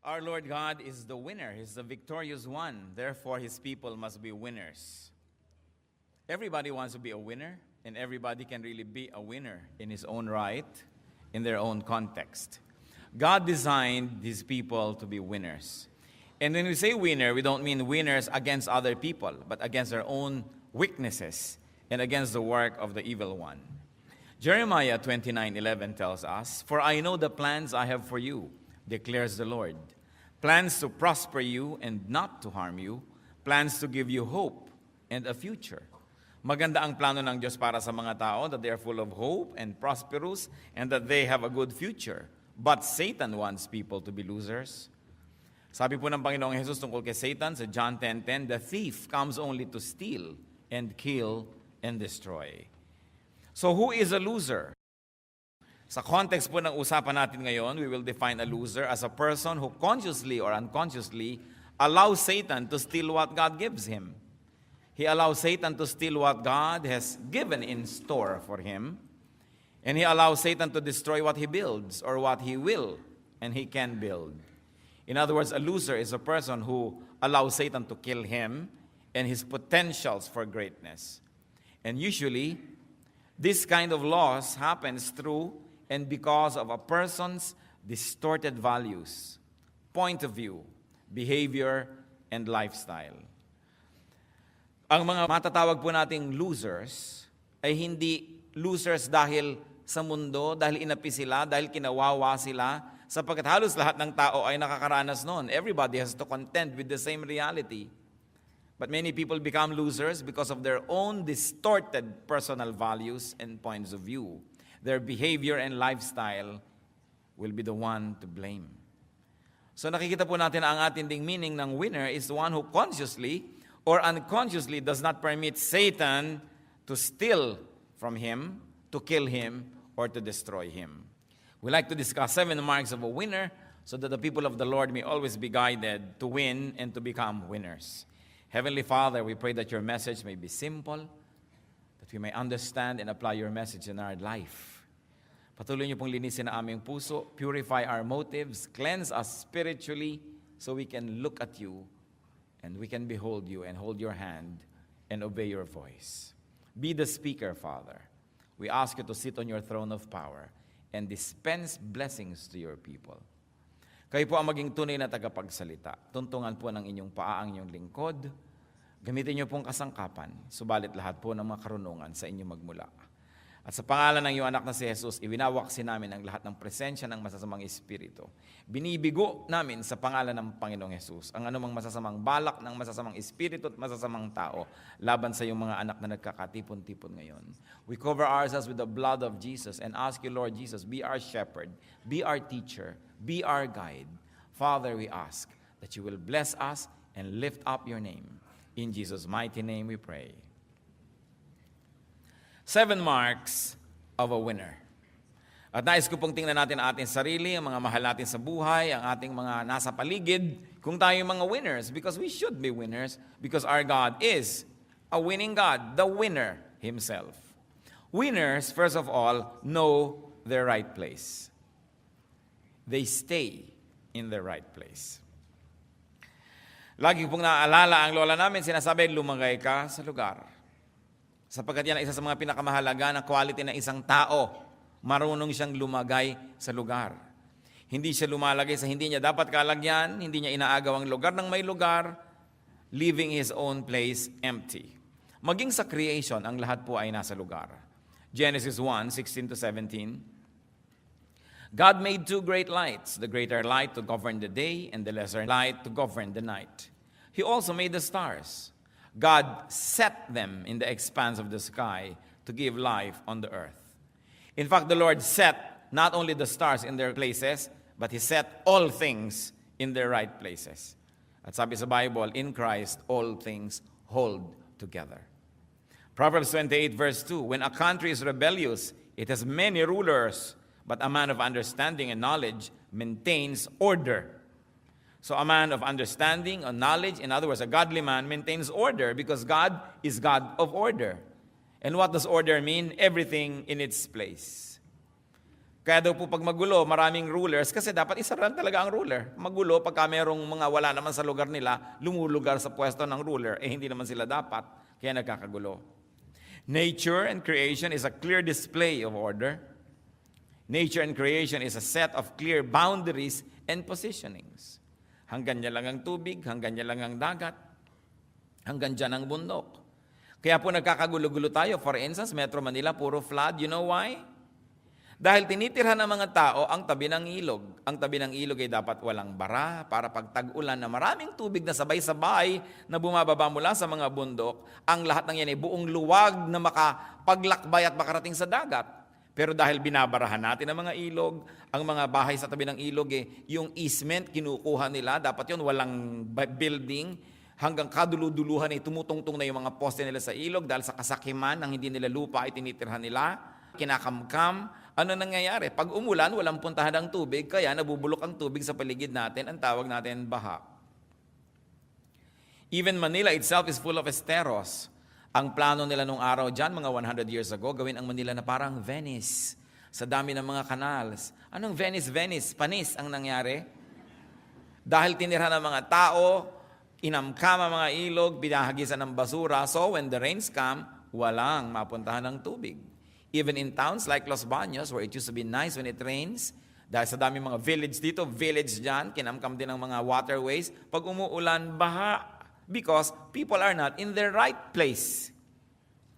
Our Lord God is the winner. He's the victorious one. Therefore, His people must be winners. Everybody wants to be a winner, and everybody can really be a winner in his own right, in their own context. God designed His people to be winners. And when we say winner, we don't mean winners against other people, but against their own weaknesses and against the work of the evil one. Jeremiah 29:11 tells us, "For I know the plans I have for you, declares the Lord. Plans to prosper you and not to harm you, plans to give you hope and a future." Maganda ang plano ng Diyos para sa mga tao, that they are full of hope and prosperous and that they have a good future. But Satan wants people to be losers. Sabi po ng Panginoong Jesus tungkol kay Satan sa John 10:10, "The thief comes only to steal and kill and destroy." So who is a loser? Sa context po ng usapan natin ngayon, we will define a loser as a person who consciously or unconsciously allows Satan to steal what God gives him. He allows Satan to steal what God has given in store for him. And he allows Satan to destroy what he builds or what he will and he can build. In other words, a loser is a person who allows Satan to kill him and his potentials for greatness. And usually, this kind of loss happens through and because of a person's distorted values, point of view, behavior, and lifestyle. Ang mga matatawag po nating losers ay hindi losers dahil sa mundo, dahil inapi sila, dahil kinawawa sila, sapagkat halos lahat ng tao ay nakakaranas noon. Everybody has to contend with the same reality. But many people become losers because of their own distorted personal values and points of view. Their behavior and lifestyle will be the one to blame. So nakikita po natin ang ating ding meaning ng winner is the one who consciously or unconsciously does not permit Satan to steal from him, to kill him, or to destroy him. We like to discuss 7 marks of a winner so that the people of the Lord may always be guided to win and to become winners. Heavenly Father, we pray that your message may be simple, that we may understand and apply your message in our life. Patuloy niyo pong linisin ang aming puso, purify our motives, cleanse us spiritually so we can look at you and we can behold you and hold your hand and obey your voice. Be the speaker, Father. We ask you to sit on your throne of power and dispense blessings to your people. Kayo po ang maging tunay na tagapagsalita. Tuntungan po ng inyong paa ang inyong lingkod. Gamitin niyo pong kasangkapan, subalit lahat po ng mga karunungan sa inyo magmula. At sa pangalan ng iyong anak na si Jesus, iwinawaksi namin ang lahat ng presensya ng masasamang espiritu. Binibigo namin sa pangalan ng Panginoong Jesus ang anumang masasamang balak ng masasamang espiritu at masasamang tao laban sa iyong mga anak na nagkakatipon-tipon ngayon. We cover ourselves with the blood of Jesus and ask you, Lord Jesus, be our shepherd, be our teacher, be our guide. Father, we ask that you will bless us and lift up your name. In Jesus' mighty name we pray. 7 marks of a winner. At nais ko pong tingnan natin ang ating sarili, ang mga mahal natin sa buhay, ang ating mga nasa paligid, kung tayo yung mga winners, because we should be winners, because our God is a winning God, the winner Himself. Winners, first of all, know their right place. They stay in the right place. Lagi pong naaalala ang lola namin, sinasabi, lumagay ka sa lugar. Sapagkat yan ang isa sa mga pinakamahalaga na quality ng isang tao. Marunong siyang lumagay sa lugar. Hindi siya lumalagay sa hindi niya dapat kalagyan, hindi niya inaagaw ang lugar ng may lugar, leaving his own place empty. Maging sa creation, ang lahat po ay nasa lugar. Genesis 1:16-17. God made 2 great lights, the greater light to govern the day and the lesser light to govern the night. He also made the stars. God set them in the expanse of the sky to give life on the earth. In fact, the Lord set not only the stars in their places, but He set all things in their right places. At sabi sa Bible, in Christ, all things hold together. Proverbs 28 verse 2, when a country is rebellious, it has many rulers, but a man of understanding and knowledge maintains order. So a man of understanding, of knowledge, in other words, a godly man maintains order because God is God of order. And what does order mean? Everything in its place. Kaya daw po pag magulo, maraming rulers, kasi dapat isa lang talaga ang ruler. Magulo, pagka merong mga wala naman sa lugar nila, lumulugar sa pwesto ng ruler, hindi naman sila dapat, kaya nagkakagulo. Nature and creation is a clear display of order. Nature and creation is a set of clear boundaries and positionings. Hanggang niya lang ang tubig, hanggang niya lang ang dagat, hanggang dyan ang bundok. Kaya po nagkakagulo-gulo tayo. For instance, Metro Manila, puro flood. You know why? Dahil tinitirhan ng mga tao ang tabi ng ilog. Ang tabi ng ilog ay dapat walang bara para pag tag-ulan na maraming tubig na sabay-sabay na bumababa mula sa mga bundok, ang lahat ng yan ay buong luwag na makapaglakbay at makarating sa dagat. Pero dahil binabarahan natin ang mga ilog, ang mga bahay sa tabi ng ilog, yung easement kinukuha nila, dapat yun walang building, hanggang kaduluduluhan ay tumutungtong na yung mga poste nila sa ilog dahil sa kasakiman ng hindi nila lupa ay tinitirhan nila, kinakamkam. Ano nangyayari? Pag umulan, walang puntahan ng tubig, kaya nabubulok ang tubig sa paligid natin, ang tawag natin baha. Even Manila itself is full of esteros. Ang plano nila nung araw dyan, mga 100 years ago, gawin ang Manila na parang Venice, sa dami ng mga canals. Anong Venice? Venice, panis ang nangyari. Dahil tinirhan ng mga tao, inamkam ang mga ilog, binahagisan ng basura, so when the rains come, walang mapuntahan ng tubig. Even in towns like Los Baños, where it used to be nice when it rains, dahil sa dami mga village dito, village dyan, kinamkam din ng mga waterways, pag umuulan, baha, because people are not in the right place.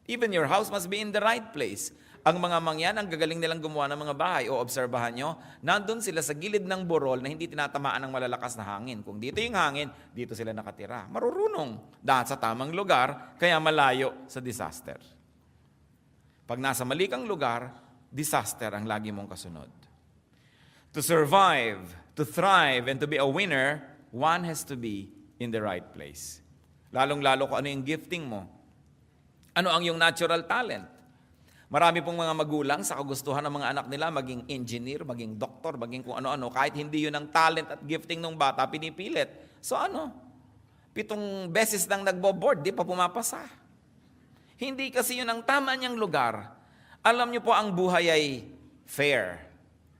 Even your house must be in the right place. Ang mga mangyan, ang gagaling nilang gumawa ng mga bahay, o obserbahan nyo, nandun sila sa gilid ng burol na hindi tinatamaan ng malalakas na hangin. Kung dito yung hangin, dito sila nakatira. Marurunong, dahil sa tamang lugar, kaya malayo sa disaster. Pag nasa mali kang lugar, disaster ang lagi mong kasunod. To survive, to thrive, and to be a winner, one has to be in the right place. Lalong-lalo kung ano yung gifting mo. Ano ang yung natural talent? Marami pong mga magulang sa kagustuhan ng mga anak nila maging engineer, maging doktor, maging kung ano-ano. Kahit hindi yun ang talent at gifting ng bata, pinipilit. So 7 beses nang nagbo-board, di pa pumapasa. Hindi kasi yun ang tama niyang lugar. Alam niyo po, ang buhay ay fair.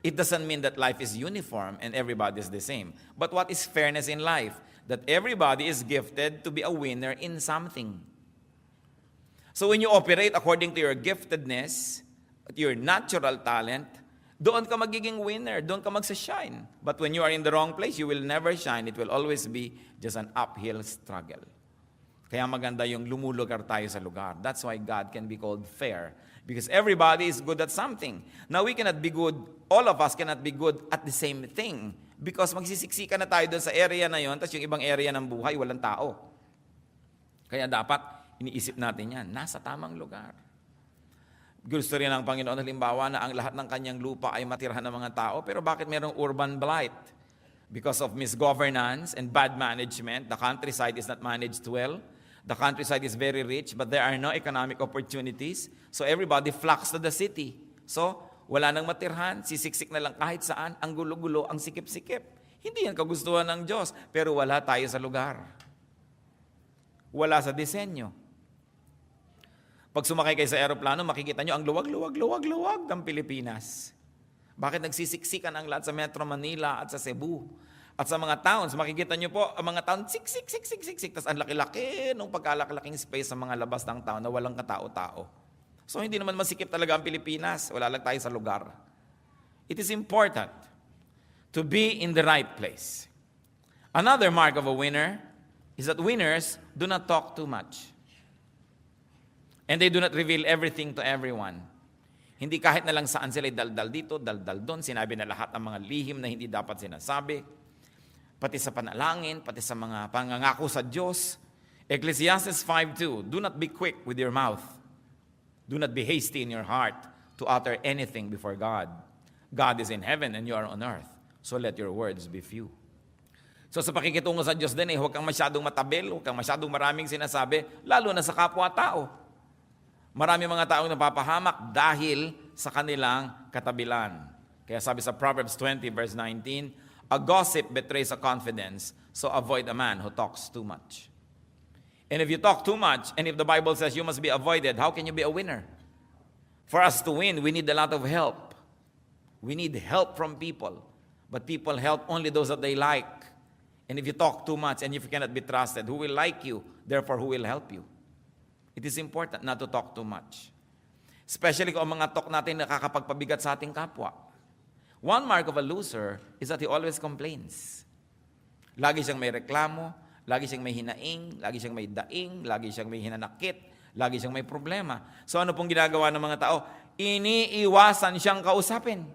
It doesn't mean that life is uniform and everybody is the same. But what is fairness in life? That everybody is gifted to be a winner in something. So when you operate according to your giftedness, your natural talent, doon ka magiging winner, doon ka magsa-shine. But when you are in the wrong place, you will never shine. It will always be just an uphill struggle. Kaya maganda yung lumulugar tayo sa lugar. That's why God can be called fair. Because everybody is good at something. Now we cannot be good, all of us cannot be good at the same thing. Because magsisiksikan na tayo doon sa area na yon, tapos yung ibang area ng buhay, walang tao. Kaya dapat, iniisip natin yan, nasa tamang lugar. Gusto rin ng Panginoon, halimbawa na ang lahat ng kanyang lupa ay matirhan ng mga tao, pero bakit mayroong urban blight? Because of misgovernance and bad management, the countryside is not managed well. The countryside is very rich, but there are no economic opportunities. So everybody flocks to the city. So, wala nang matirhan, sisiksik na lang kahit saan, ang gulo-gulo, ang sikip-sikip. Hindi yan kagustuhan ng Diyos, pero wala tayo sa lugar. Wala sa disenyo. Pag sumakay kayo sa aeroplano, makikita nyo ang luwag ng Pilipinas. Bakit nagsisiksikan ang lahat sa Metro Manila at sa Cebu? At sa mga towns, makikita nyo po, ang mga town, siksik, tapos ang laki-laki nung pagkalaki-laking space sa mga labas ng town na walang katao-tao. So hindi naman masikip talaga ang Pilipinas, wala lang tayo sa lugar. It is important to be in the right place. Another mark of a winner is that winners do not talk too much. And they do not reveal everything to everyone. Hindi kahit na lang saan sila daldal dito, daldal doon, sinabi na lahat ang mga lihim na hindi dapat sinasabi. Pati sa panalangin, pati sa mga pangangako sa Diyos. Ecclesiastes 5:2, do not be quick with your mouth. Do not be hasty in your heart to utter anything before God. God is in heaven and you are on earth. So let your words be few. So sa pakikitungo sa Diyos din, huwag kang masyadong matabil, huwag kang masyadong maraming sinasabi, lalo na sa kapwa-tao. Marami mga taong napapahamak dahil sa kanilang katabilan. Kaya sabi sa Proverbs 20 verse 19, a gossip betrays a confidence, so avoid a man who talks too much. And if you talk too much, and if the Bible says you must be avoided, how can you be a winner? For us to win, we need a lot of help. We need help from people. But people help only those that they like. And if you talk too much and if you cannot be trusted, who will like you? Therefore, who will help you? It is important not to talk too much. Especially kung ang mga talk natin nakakapagpabigat sa ating kapwa. One mark of a loser is that he always complains. Lagi siyang may reklamo, lagi siyang may hinaing, lagi siyang may daing, lagi siyang may hinanakit, lagi siyang may problema. So ano pong ginagawa ng mga tao? Iniiwasan siyang kausapin.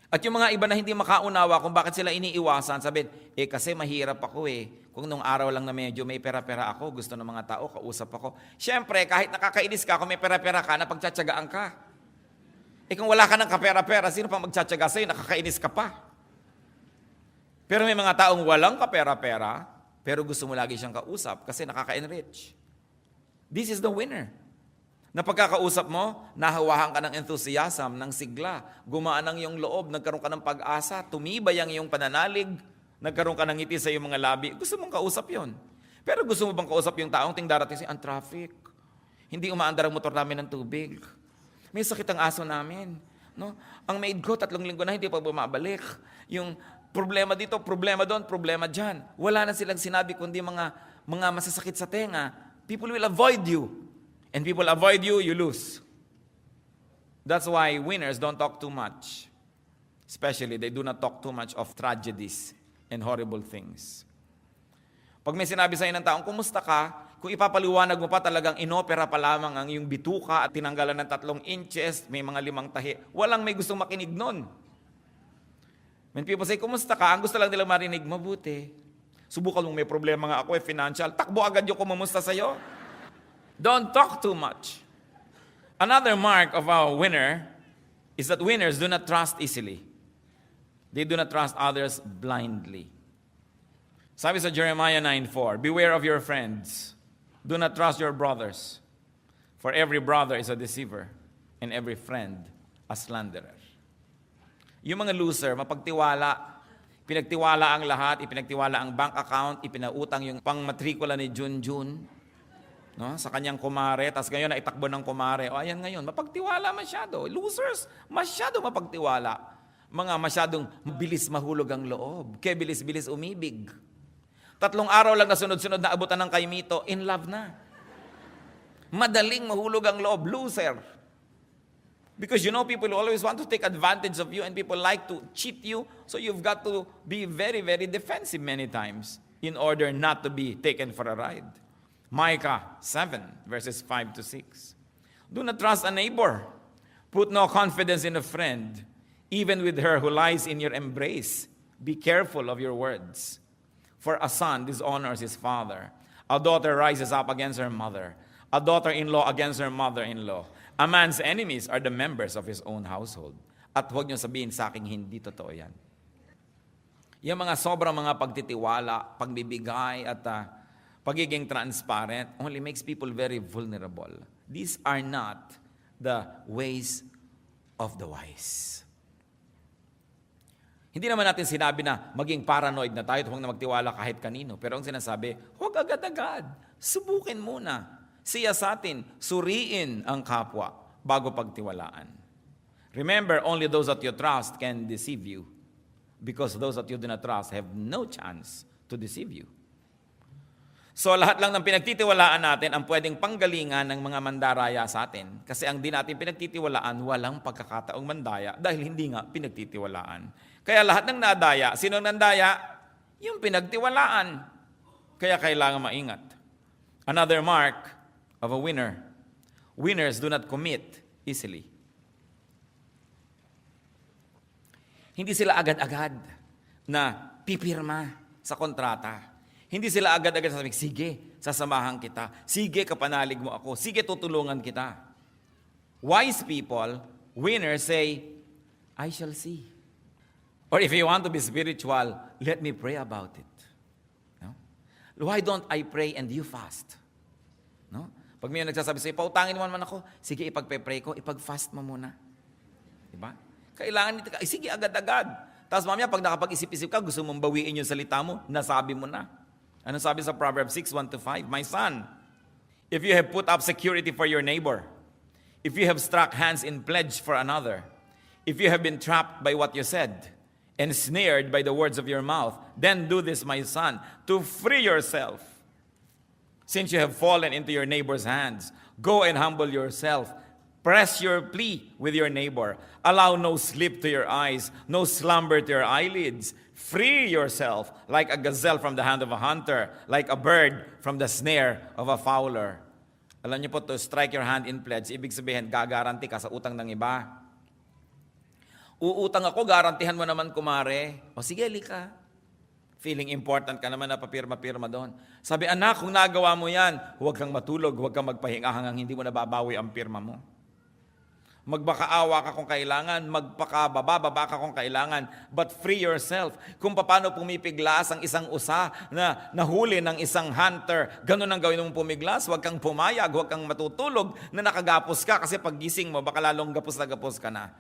At yung mga iba na hindi makaunawa kung bakit sila iniiwasan, sabihin, kasi mahirap ako Kung nung araw lang na medyo may pera-pera ako, gusto ng mga tao, kausap ako. Siyempre, kahit nakakainis ka, kung may pera-pera ka, napagtsatsagaan ka. Kung wala ka ng kapera-pera, sino pa magtsatsaga sa'yo? Nakakainis ka pa. Pero may mga taong walang kapera-pera, pero gusto mo lagi siyang kausap kasi nakaka-enrich. This is the winner. Na pagkakausap mo, nahawahan ka ng enthusiasm, ng sigla, gumaan ang iyong loob, nagkaroon ka ng pag-asa, tumibay ang iyong pananalig, nagkaroon ka ng ngiti sa iyong mga labi. Gusto mong kausap yon. Pero gusto mo bang kausap yung taong ting darating ang traffic? Hindi umaandar ang motor namin ng tubig. May sakit ang aso namin. No? Ang maid ko, 3 linggo na hindi pa bumabalik. Yung problema dito, problema doon, problema dyan. Wala na silang sinabi kundi mga masasakit sa tenga. People will avoid you. And people avoid you, you lose. That's why winners don't talk too much. Especially, they do not talk too much of tragedies and horrible things. Pag may sinabi sa'yo ng taong, kumusta ka? Kung ipapaliwanag mo pa talagang inopera pa lamang ang iyong bituka at tinanggalan ng 3 inches, may mga 5 tahi, walang may gustong makinig nun. When people say, kumusta ka? Ang gusto lang nilang marinig, mabuti. Subukan mong may problema nga ako, financial. Takbo agad yung kumusta sa'yo. Don't talk too much. Another mark of a winner is that winners do not trust easily. They do not trust others blindly. Sabi sa Jeremiah 9:4, beware of your friends. Do not trust your brothers. For every brother is a deceiver, and every friend a slanderer. Yung mga loser, mapagtiwala. Pinagtiwala ang lahat, ipinagtiwala ang bank account, ipinautang yung pangmatrikula ni Junjun. No? Sa kanyang kumare, tapos ngayon na itakbo ng kumare. O ayan ngayon, mapagtiwala masyado. Losers, masyado mapagtiwala. Mga masyadong bilis mahulog ang loob. Kaya bilis-bilis umibig. 3 araw lang na sunod-sunod na abutan ng kaimito, in love na. Madaling mahulog ang loob, loser. Because people always want to take advantage of you and people like to cheat you. So you've got to be very, very defensive many times in order not to be taken for a ride. Micah 7, verses 5 to 6. Do not trust a neighbor. Put no confidence in a friend, even with her who lies in your embrace. Be careful of your words. For a son dishonors his father. A daughter rises up against her mother. A daughter-in-law against her mother-in-law. A man's enemies are the members of his own household. At huwag niyo sabihin sa akin, hindi totoo yan. Yung mga sobrang mga pagtitiwala, pagbibigay, at pagiging transparent only makes people very vulnerable. These are not the ways of the wise. Hindi naman natin sinabi na maging paranoid na tayo at huwag na magtiwala kahit kanino. Pero ang sinasabi, huwag agad-agad. Subukin muna. Siyasatin, suriin ang kapwa bago pagtiwalaan. Remember, only those that you trust can deceive you. Because those that you do not trust have no chance to deceive you. So lahat lang ng pinagtitiwalaan natin ang pwedeng panggalingan ng mga mandaraya sa atin. Kasi ang di natin pinagtitiwalaan, walang pagkakataong mandaya dahil hindi nga pinagtitiwalaan. Kaya lahat ng nadaya, sino ang nandaya? Yung pinagtiwalaan. Kaya kailangan maingat. Another mark of a winner. Winners do not commit easily. Hindi sila agad-agad na pipirma sa kontrata. Hindi sila agad-agad sasabihin, sige, sasamahan kita. Sige, kapanalig mo ako. Sige, tutulungan kita. Wise people, winners say, I shall see. Or if you want to be spiritual, let me pray about it. No? Why don't I pray and you fast? No? Pag may nagsasabi sa'yo, pautangin mo naman ako, sige, ipagpe-pray ko, ipag-fast mo muna. Diba? Kailangan nito ka, sige, agad-agad. Tapos mamaya, pag nakapag-isip-isip ka, gusto mong bawiin yung salita mo, nasabi mo na. Ano sabi sa Proverbs 6:1-5? My son, if you have put up security for your neighbor, if you have struck hands in pledge for another, If you have been trapped by what you said, and snared by the words of your mouth, then do this, my son, to free yourself. Since you have fallen into your neighbor's hands, go and humble yourself. Press your plea with your neighbor. Allow no sleep to your eyes, no slumber to your eyelids. Free yourself like a gazelle from the hand of a hunter, like a bird from the snare of a fowler. Alam niyo po, to strike your hand in pledge, ibig sabihin, gagaranti ka sa utang ng iba. Uutang ako, garantihan mo naman, kumare. O sige, lika. Feeling important ka naman na papirma-pirma doon. Sabi, anak, kung nagawa mo yan, huwag kang matulog, huwag kang magpahinga hanggang hindi mo nababawi ang pirma mo. Magbakaawa ka kung kailangan, magpakababa ka kung kailangan, but free yourself. Kung paano pumipiglas ang isang usa na nahuli ng isang hunter, ganun ang gawin mong pumiglas, huwag kang pumayag, huwag kang matutulog na nakagapos ka kasi paggising mo, baka lalong gapos na gapos ka na.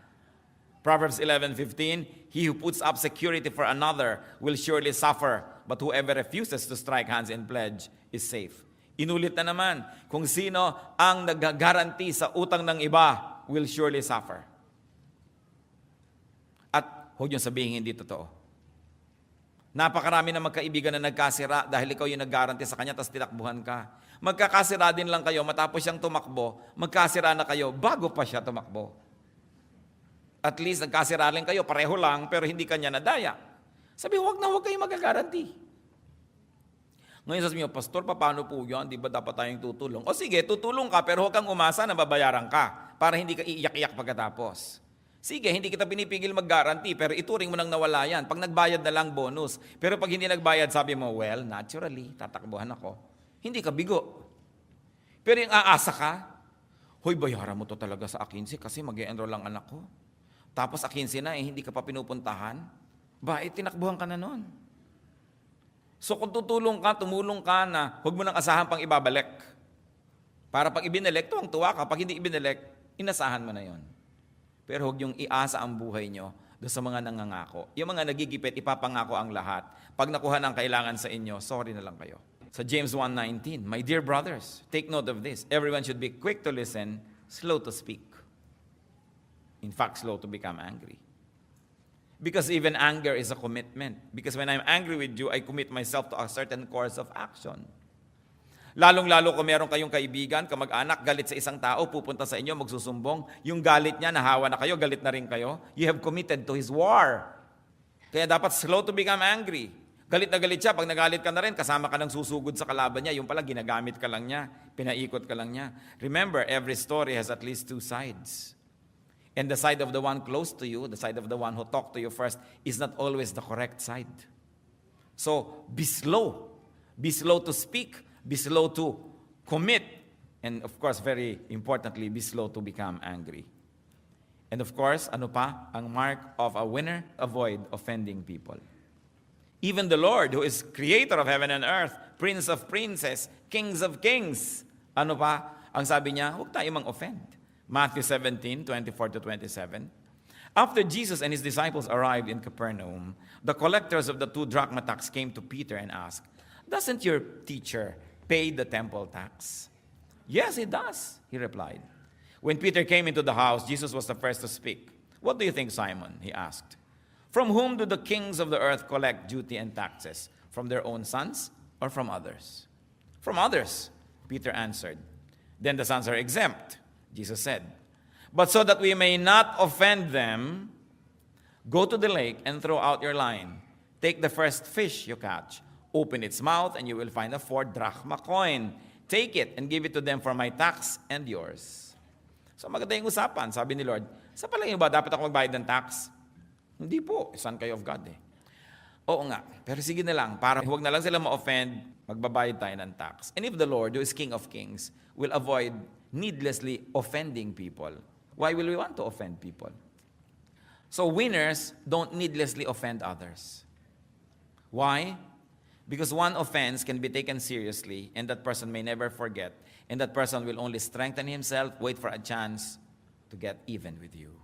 Proverbs 11:15, he who puts up security for another will surely suffer, but whoever refuses to strike hands in pledge is safe. Inulit na naman, kung sino ang nag-guarantee sa utang ng iba will surely suffer. At huwag niyong sabihin hindi totoo. Napakarami na magkaibigan na nagkasira dahil ikaw yung nag-guarantee sa kanya tapos tinakbuhan ka. Magkakasira din lang kayo matapos siyang tumakbo, magkasira na kayo bago pa siya tumakbo. At least nagkasira rin kayo, pareho lang, pero hindi kanya nadaya. Sabi, huwag kayo magagaranti. Ngayon sasabihin niyo, Pastor, paano po yan? Di ba dapat tayong tutulong? O sige, tutulong ka, pero huwag kang umasa na babayaran ka para hindi ka iiyak-iyak pagkatapos. Sige, hindi kita pinipigil mag-guarantee, pero ituring mo nang nawala yan. Pag nagbayad na lang, bonus. Pero pag hindi nagbayad, sabi mo, well, naturally, tatakbuhan ako. Hindi ka bigo. Pero yung aasa ka, hoy, bayaran mo to talaga sa akinsi kasi mag-e-enroll lang anak ko. Tapos akinsi na, hindi ka pa pinupuntahan. Tinakbuhan ka na nun. So kung tumulong ka na, huwag mo nang asahan pang ibabalik. Para pag ibinalik, tuwang-tuwa ka. Pag hindi ibinalik, inasahan mo na yon. Pero huwag yung iasa ang buhay nyo doon sa mga nangangako. Yung mga nagigipit, ipapangako ang lahat. Pag nakuha ng kailangan sa inyo, sorry na lang kayo. Sa James 1:19, my dear brothers, take note of this. Everyone should be quick to listen, slow to speak. In fact, slow to become angry. Because even anger is a commitment. Because when I'm angry with you, I commit myself to a certain course of action. Lalong-lalo kung meron kayong kaibigan, kamag-anak, galit sa isang tao, pupunta sa inyo, magsusumbong, yung galit niya, nahawa na kayo, galit na rin kayo, you have committed to his war. Kaya dapat slow to become angry. Galit na galit siya, pag nagalit ka na rin, kasama ka ng susugod sa kalaban niya, yung pala ginagamit ka lang niya, pinaikot ka lang niya. Remember, every story has at least two sides. And the side of the one close to you, the side of the one who talked to you first, is not always the correct side. So, be slow. Be slow to speak. Be slow to commit. And of course, very importantly, be slow to become angry. And of course, ano pa? Ang mark of a winner, avoid offending people. Even the Lord, who is creator of heaven and earth, prince of princes, kings of kings, ano pa? Ang sabi niya, huwag tayo mang-offend. Matthew 17:24-27. After Jesus and his disciples arrived in Capernaum, the collectors of the 2 drachma tax came to Peter and asked, doesn't your teacher pay the temple tax? Yes, he does, he replied. When Peter came into the house, Jesus was the first to speak. What do you think, Simon? He asked. From whom do the kings of the earth collect duty and taxes? From their own sons or from others? From others, Peter answered. Then the sons are exempt, Jesus said. But so that we may not offend them, go to the lake and throw out your line. Take the first fish you catch. Open its mouth and you will find a 4 drachma coin. Take it and give it to them for my tax and yours. So maganda yung usapan, sabi ni Lord. Sa palagay ba dapat ako magbayad ng tax? Hindi po, son kayo of God eh. Oo nga, pero sige na lang, para huwag na lang sila ma-offend, magbabayad tayo ng tax. And if the Lord, who is King of Kings, will avoid needlessly offending people, why will we want to offend people? So winners don't needlessly offend others. Why? Because one offense can be taken seriously and that person may never forget, and that person will only strengthen himself, wait for a chance to get even with you.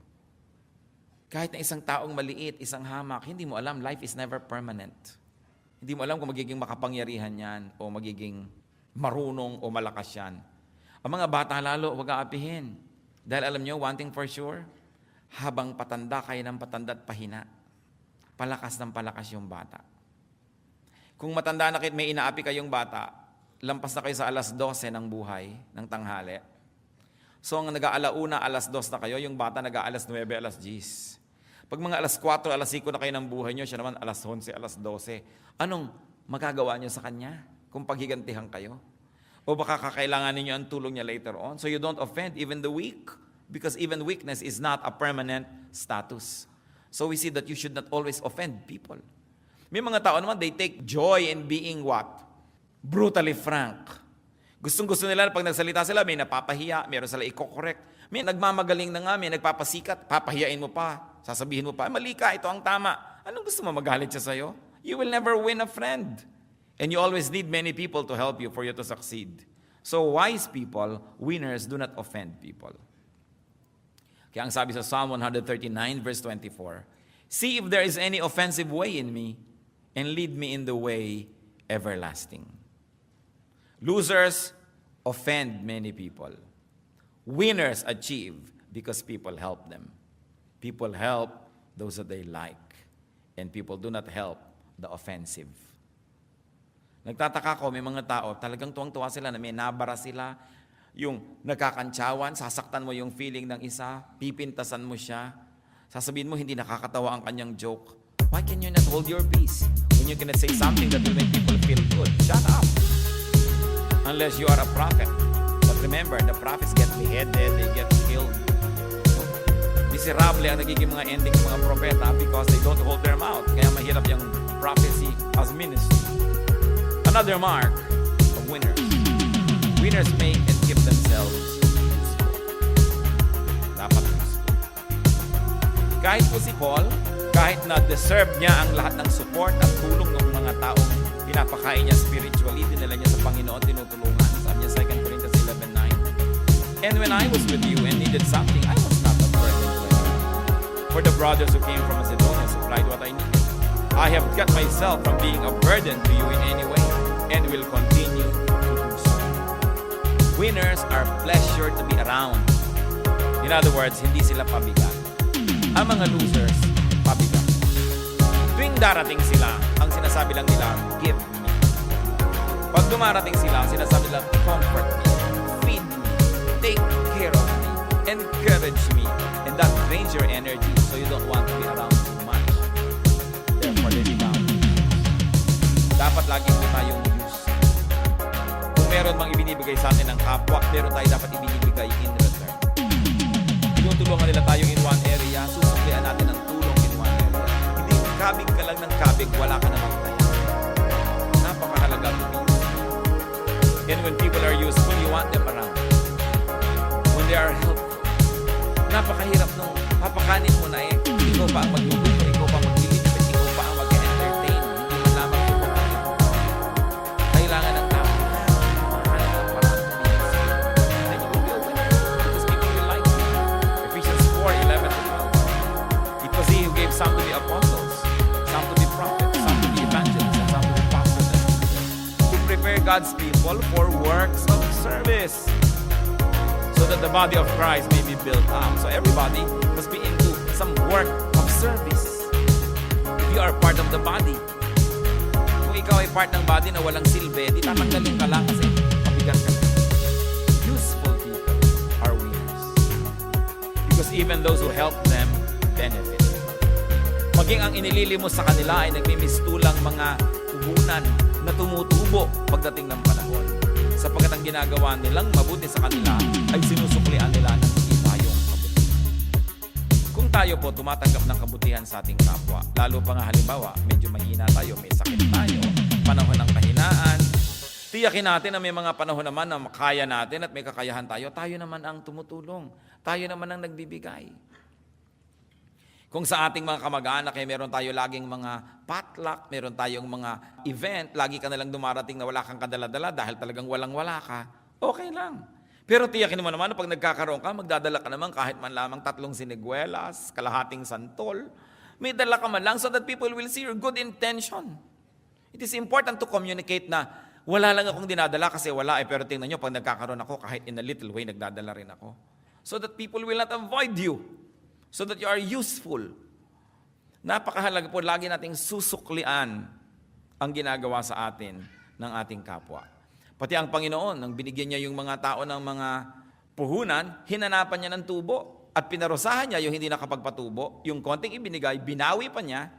Kahit na isang taong maliit, isang hamak, hindi mo alam, life is never permanent. Hindi mo alam kung magiging makapangyarihan yan o magiging marunong o malakas yan. Ang mga bata lalo, huwag aapihin. Dahil alam nyo, one thing for sure, habang patanda kayo ng patanda at pahina, palakas ng palakas yung bata. Kung matanda na kayo, may inaapi kayong bata, lampas na kayo sa 12:00 ng buhay, ng tanghali. So, ang nag-aalauna, 2:00 na kayo, yung bata nag-9:00, 10:00. Pag mga 4:00, 5:00 na kayo ng buhay nyo, siya naman 11:00, 12:00. Anong magagawa nyo sa kanya kung paghigantihan kayo? O baka kakailangan ninyo ang tulong niya later on. So you don't offend even the weak, because even weakness is not a permanent status. So we see that you should not always offend people. May mga tao naman, they take joy in being what? Brutally frank. Gustong-gusto nila pag nagsalita sila, may napapahiya, meron sila i-correct. May nagmamagaling na nga, may nagpapasikat, papahiyain mo pa, sasabihin mo pa, mali ka, ito ang tama. Anong gusto mo, magalit siya sa'yo? You will never win a friend. And you always need many people to help you for you to succeed. So wise people, winners, do not offend people. Kaya ang sabi sa Psalm 139 verse 24, see if there is any offensive way in me, and lead me in the way everlasting. Losers offend many people. Winners achieve because people help them. People help those that they like. And people do not help the offensive. Nagtataka ko, may mga tao, talagang tuwang-tuwa sila na may nabara sila, yung nagkakantsawan, sasaktan mo yung feeling ng isa, pipintasan mo siya, sasabihin mo hindi nakakatawa ang kanyang joke. Why can you not hold your peace when you cannot say something that will make people feel good? Shut up! Unless you are a prophet. But remember, the prophets get beheaded, they get killed. Miserable ang nagiging mga ending ng mga propeta because they don't hold their mouth. Kaya mahirap yung prophecy as ministry. Another mark of winners. Winners make and keep themselves useful. Dapat useful. Kahit po si Paul, kahit na deserve niya ang lahat ng support at tulong ng mga taong pinapakain niya spiritually, dinala niya sa Panginoon, tinutulungan. Sabi niya 2 Corinthians 11:9. And when I was with you and needed something, I was not a burden to anyone. For the brothers who came from Macedonia supplied what I needed. I have kept myself from being a burden to you in any way, and will continue to do so. Winners are pleasure to be around. In other words, hindi sila pabigat. Ang mga losers, pabigat. Tuwing darating sila, ang sinasabi lang nila, give me. Pag dumarating sila, sinasabi lang, comfort me, feed me, take care of me, encourage me. And that drains your energy, so you don't want to be around too much. Therefore, they rebound. Dapat lagi po tayong use. Kung meron mang ibinibigay sa atin ng kapwa, meron tayo dapat ibinibigay in return. Tinutulungan nila tayo in one area, susuklian natin ang tulong in one area. Hindi kabig ka lang ng kabig, wala ka namang tayo. Napakahalaga to be useful. And when people are useful, you want them around. When they are helpful. Napakahirap nung papakanin mo na ikaw pa ang magluluto, ikaw pa ang maglilipit, ikaw pa ang mag-entertain. Hindi man lamang kumakain. Kailangan ng tao. Makahanap ng paraan to be useful. Then you will be a winner. Because people will like you. Ephesians 4:11-12. It was he who gave some to be apostles, some to be prophets, some to be evangelists, and some to be pastors and teachers, to prepare God's people for works of service, so that the body of Christ may be built up. So everybody must be into some work of service. If you are part of the body, kung ikaw ay part ng body na walang silbi, di tatanggalin ka lang kasi mabigat ka. Useful people are winners. Because even those who help them benefit. Maging ang inililimos sa kanila ay nagmimistulang mga puhunan na tumutubo pagdating ng panahon. Sapagkat ang ginagawa nilang mabuti sa kanila ay sinusuklian nila ng tayong kabutihan. Kung tayo po tumatanggap ng kabutihan sa ating kapwa, lalo pa nga halimbawa, medyo mahina tayo, may sakit tayo, panahon ng kahinaan, tiyakin natin na may mga panahon naman na makaya natin at may kakayahan tayo, tayo naman ang tumutulong, tayo naman ang nagbibigay. Kung sa ating mga kamag-anak ay meron tayo laging mga potluck, meron tayong mga event, lagi ka nalang dumarating na wala kang kadala-dala dahil talagang walang-wala ka, okay lang. Pero tiyakin mo naman na pag nagkakaroon ka, magdadala ka naman kahit man lamang 3 siniguelas, kalahating santol. May dala ka man lang so that people will see your good intention. It is important to communicate na wala lang akong dinadala kasi wala pero tingnan nyo, pag nagkakaroon ako, kahit in a little way, nagdadala rin ako. So that people will not avoid you. so that you are useful. Napakahalaga po, lagi nating susuklian ang ginagawa sa atin ng ating kapwa. Pati ang Panginoon, nang binigyan niya yung mga tao ng mga puhunan, hinanapan niya ng tubo at pinarusahan niya yung hindi nakapagpatubo. Yung konting ibinigay, binawi pa niya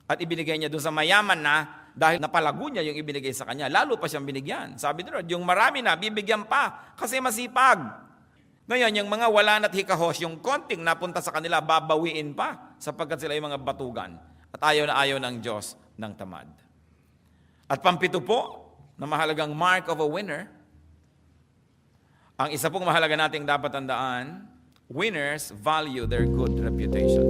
at ibinigay niya doon sa mayaman na dahil napalago niya yung ibinigay sa kanya. Lalo pa siyang binigyan. Sabi ni Lord, yung marami na, bibigyan pa kasi masipag. Ngayon, yung mga wala na't hikahos, yung konting napunta sa kanila, babawiin pa sapagkat sila yung mga batugan. At ayaw na ayaw ng Diyos ng tamad. At pampito po, na mahalagang mark of a winner, ang isa pong mahalaga nating dapat tandaan, winners value their good reputation.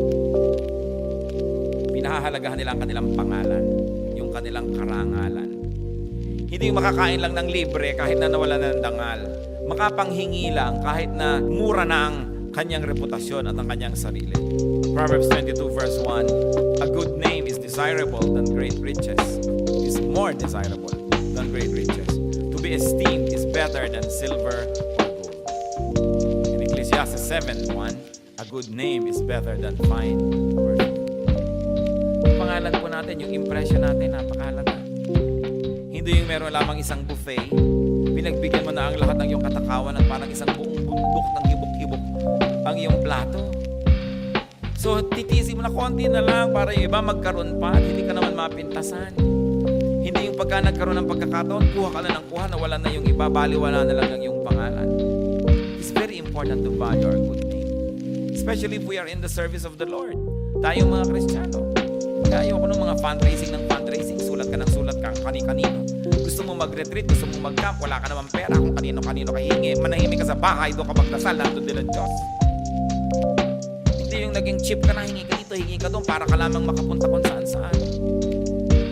Pinahahalagahan nila ang kanilang pangalan, yung kanilang karangalan. Hindi yung makakain lang ng libre kahit na nawala na ng dangal. Makapanghingi lang kahit na mura na ang kanyang reputasyon at ang kanyang sarili. Proverbs 22 verse 1, a good name is desirable than great riches. Is more desirable than great riches. To be esteemed is better than silver or gold. In Ecclesiastes 7:1, a good name is better than fine perfume. Yung pangalan po natin, yung impression natin, napakahalaga. Hindi yung meron lamang isang buffet, pinagbigyan mo na ang lahat ng iyong katakawan at parang isang buong bundok ng hibok-hibok ang iyong plato. So, titisin mo na konti na lang para yung iba magkaroon pa at hindi ka naman mapintasan. Hindi yung pagka nagkaroon ng pagkakataon, kuha ka na ng kuha, nawala na yung iba, baliwala na lang ang iyong pangalan. It's very important to value our good name. Especially if we are in the service of the Lord. Tayong mga Kristiyano. Kaya ayoko ng mga fundraising, sulat ka ng sulat ka, kani-kanino. Gusto mo mag-retreat, gusto mo mag-camp, wala ka naman pera kung kanino-kanino ka hingi. Manahimik ka sa bahay, doon ka magdasal, nandun din ang Diyos. Hindi yung naging cheap ka na, hingi ka dito, hingi ka doon, para ka lamang makapunta kung saan-saan.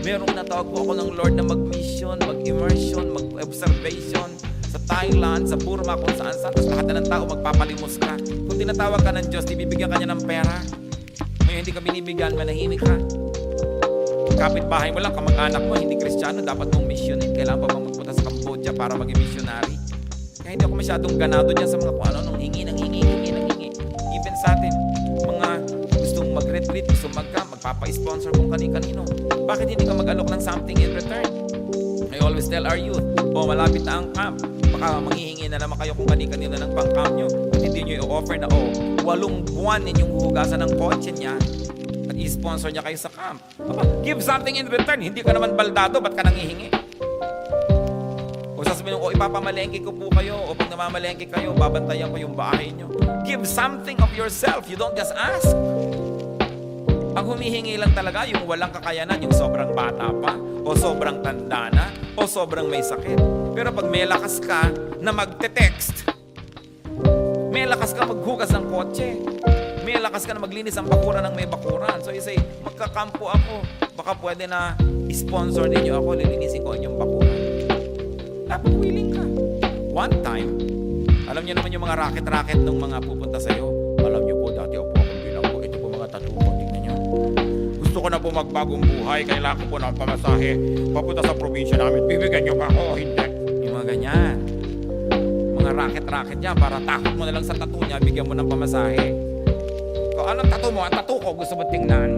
Merong natawag po ako ng Lord na mag-mission, mag-immersion, mag-observation sa Thailand, sa Burma, kung saan-saan. Tapos lahat na ng tao magpapalimos ka. Kung tinatawag ka ng Diyos, bibigyan ka niya ng pera. Ngayon hindi ka binibigyan, manahimik ka. Kapit-bahay mo lang, kamag-anak mo, hindi Kristiyano, dapat mong missionin. Kailangan pa bang magpunta sa Cambodia para maging missionary? Kaya hindi ako masyadong ganado dyan sa mga kung ano, nung hingi. Even sa atin, mga gustong mag-retreat, gustong mag-camp, magpapa-sponsor kung kani-kanino. Bakit hindi ka mag-alok ng something in return? I always tell our youth, malapit na ang camp. Baka manghihingi na naman kayo kung kani-kanino ng pang-camp nyo. At hindi nyo i-offer na, 8 buwan ninyong huhugasan ng kotse niya at i-sponsor niya kayo sa camp. Give something in return. Hindi ka naman baldado, ba't ka nanghihingi? O sasabihin mo, ipapamalengke ko po kayo, o pag namamalengke kayo, babantayan ko yung bahay nyo. Give something of yourself. You don't just ask. Ang humihingi lang talaga yung walang kakayanan, yung sobrang bata pa, o sobrang tanda na, o sobrang may sakit. Pero pag may lakas ka na magte-text, may lakas ka maghugas ng kotse, may lakas ka na maglinis ang bakuran ng may bakuran. So you say, magkakampo ako, baka pwede na sponsor ninyo ako, lilinisin ko ang inyong bakuran. Dapat willing ka. One time, alam niyo naman yung mga racket-racket ng mga pupunta sa'yo. Alam niyo po, dati ako bilang po, ito po mga tattoo ko, tingnan niyo. Gusto ko na po magbagong buhay, kailangan ko po ng pamasahe, papunta sa probinsya namin, bibigyan niyo ba ako? Hindi. Yung mga ganyan. Mga racket-racket niya, para takot mo na lang sa tattoo niya, bigyan mo ng pamasahe. Kung anong tattoo mo, ang tattoo ko, gusto mo tingnan.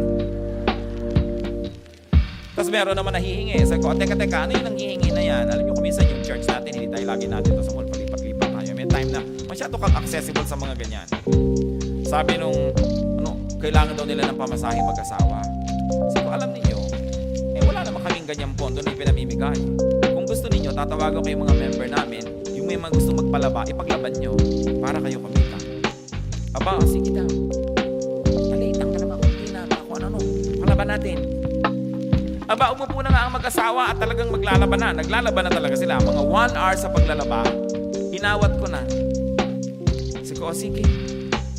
Tapos meron naman nahihingi. Sabi ko, teka, ano yung nanghihingi na yan? Alam niyo, kuminsan yung church natin, hindi tayo lagi natin ito sa mall, palipat-lipat tayo. May time na masyado kang accessible sa mga ganyan. Sabi nung, kailangan daw nila ng pamasahe mag-asawa. Sabi ko, alam niyo, wala naman kaming ganyang pondo na ipinamimigay. Kung gusto niyo, tatawagan ko yung mga member namin, yung may mga gusto magpalaba, ipaglaban nyo para kayo kumita. Aba, sige daw. Maliitang ka naman, kunti na, ako ano, palaban natin. Aba, umupo na nga ang mag-asawa at talagang maglalaban na. Naglalaban na talaga sila. Mga 1 hour sa paglalaba, inawat ko na. Sabi ko, sige,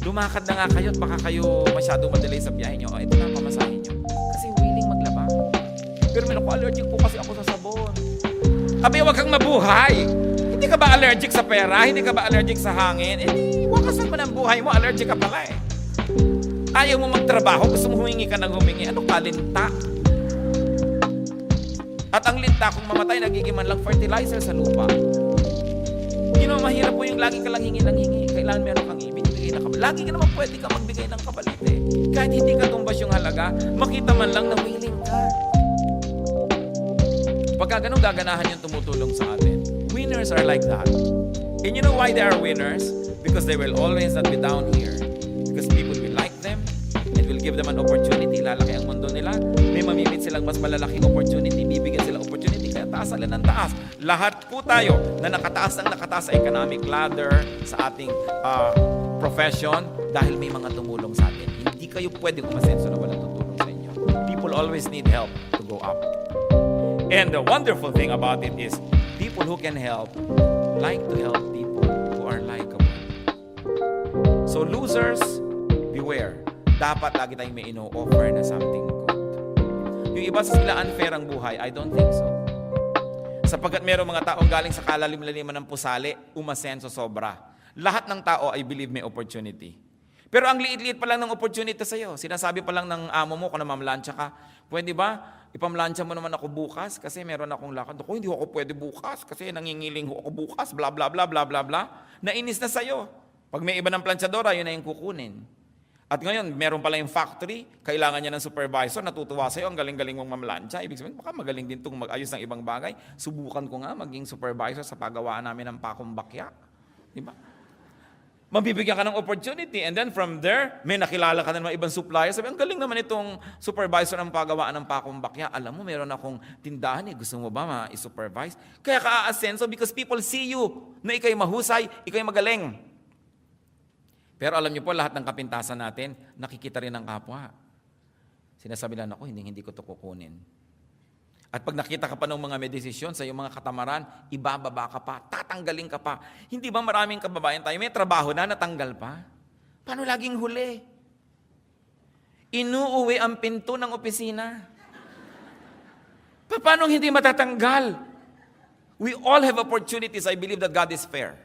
lumakad na nga kayo at baka kayo masyado madelay sa biyahe nyo. Ito na ang pamasahin nyo. Kasi willing maglaba. Pero may allergic po kasi ako sa sabon. Abi, huwag kang mabuhay. Hindi ka ba allergic sa pera? Hindi ka ba allergic sa hangin? Wakasan mo ng buhay mo, allergic ka pala eh. Ayaw mo magtrabaho, gusto mo humingi ka ng humingi. Ano ka, linta? At ang linta, kung mamatay, nagiging man lang fertilizer sa lupa. Mahirap po yung lagi ka lang hingi ng hingi. Kailangan meron kang ibinibigay pinaka... Lagi ka naman pwede ka magbigay ng kapalit eh. Kahit hindi ka tumbas yung halaga, makita man lang na willing ka. Pagka ganun gaganahan yung tumutulong sa atin. Winners are like that. And you know why they are winners? Because they will always not be down here. Because people will like them and will give them an opportunity. Lalaki ang mundo nila. May mamimit silang mas malalaking opportunity. Bibigyan sila opportunity. Kaya taas sila ng taas. Lahat po tayo na nakataas sa economic ladder, sa ating profession, dahil may mga tumulong sa atin. Hindi kayo pwedeng umasenso na walang tutulong sa inyo. People always need help to go up. And the wonderful thing about it is, people who can help like to help people who are likable. So losers, beware. Dapat lagi tayong may ino-offer na something good. Yung iba sa sila unfair ang buhay, I don't think so. Sapagkat mayroong mga taong galing sa kalalim-laliman ng pusali, umasenso sobra. Lahat ng tao, I believe, may opportunity. Pero ang liit-liit pa lang ng opportunity sa'yo. Sinasabi pa lang ng amo mo kung namamlansya ka, pwede ba, ipamlansya mo naman ako bukas kasi meron akong lakad. Ako, hindi ako pwede bukas kasi nangingiling ako bukas, bla bla bla bla bla bla. Nainis na sa'yo. Pag may iba ng planchadora, yun na yung kukunin. At ngayon, meron pala yung factory, kailangan niya ng supervisor, natutuwa sa'yo, ang galing-galing mong mamlansya. Ibig sabihin, baka magaling din itong mag-ayos ng ibang bagay. Subukan ko nga maging supervisor sa paggawaan namin ng pakumbakya. Di ba? Mabibigyan ka ng opportunity, and then from there, may nakilala ka ng mga ibang supplier. Sabi, ang galing naman itong supervisor ng paggawaan ng pakumbakya. Alam mo, meron akong tindahan eh. Gusto mo ba ma-supervise? Kaya ka-aasenso because people see you na ikaw'y mahusay, ikaw'y magaling. Pero alam niyo po, lahat ng kapintasan natin, nakikita rin ng kapwa. Sinasabi lang ako, hindi ko ito kukunin. At pag nakita ka pa ng mga may desisyon sa iyong mga katamaran, ibababa ka pa, tatanggalin ka pa. Hindi ba maraming kababayan tayo, may trabaho na, natanggal pa? Paano laging huli? Inuuwi ang pinto ng opisina. Paano hindi matatanggal? We all have opportunities. I believe that God is fair.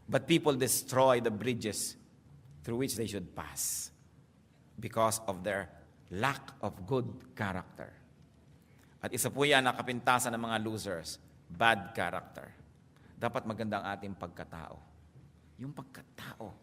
But people destroy the bridges through which they should pass because of their lack of good character. At isa po yan na kapintasan ng mga losers, bad character. Dapat maganda ang ating pagkatao. Yung pagkatao.